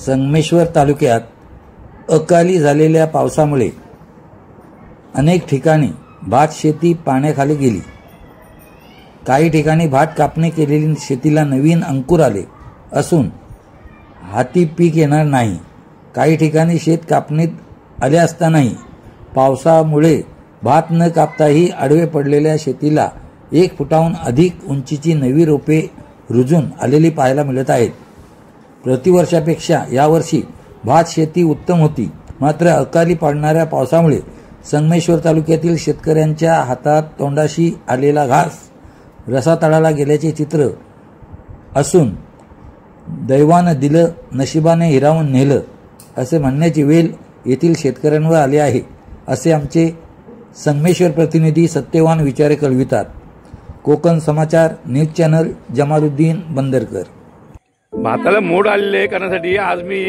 संगमेश्वर तालुक्यात अकाली झालेल्या पावसामुळे अनेक ठिकाणी भात शेती पाण्याखाली गेली। काही ठिकाणी भात कापणी केलेली शेतीला नवीन अंकुर आले असून हाती पीक येणार नाही। काही ठिकाणी शेत कापणीत आले असतानाही पावसामुळे भात न कापताही आडवे पडलेल्या शेतीला 1 फुटाहून अधिक उंचीची नवी रोपे रुजून आलेली पाहायला मिळत आहेत। प्रतिवर्षापेक्षा यावर्षी भात शेती उत्तम होती, मात्र अकाली पडणाऱ्या पावसामुळे संगमेश्वर तालुक्यातील शेतकऱ्यांच्या हातात तोंडाशी आलेला घास रसातळाला गेल्याचे चित्र असून दैवानं दिलं नशिबाने हिरावून नेलं असे म्हणण्याची वेळ येथील शेतकऱ्यांवर आली आहे, असे आमचे संगमेश्वर प्रतिनिधी सत्यवान विचारे कळवितात। कोकण समाचार न्यूज चॅनल जमालुद्दीन बंदरकर। भाताला मोड आलेले करण्यासाठी आज मी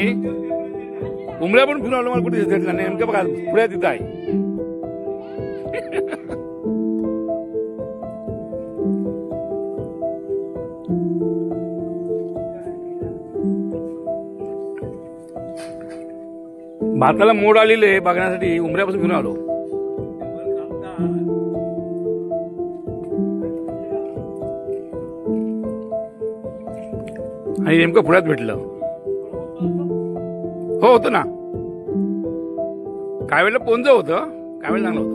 उमऱ्या पण फिरून आलो। मला कुठे दिसत नाही, नेमकं बघा पुढे तिथं आहे। भाताला मोड आलेले बघण्यासाठी उमऱ्यापासून फिरून आलो। आणि नेमकं पुण्यात भेटलं। हो होतं ना, काय वेळेला पोंज होतं, काय वेळेला चांगलं होतं।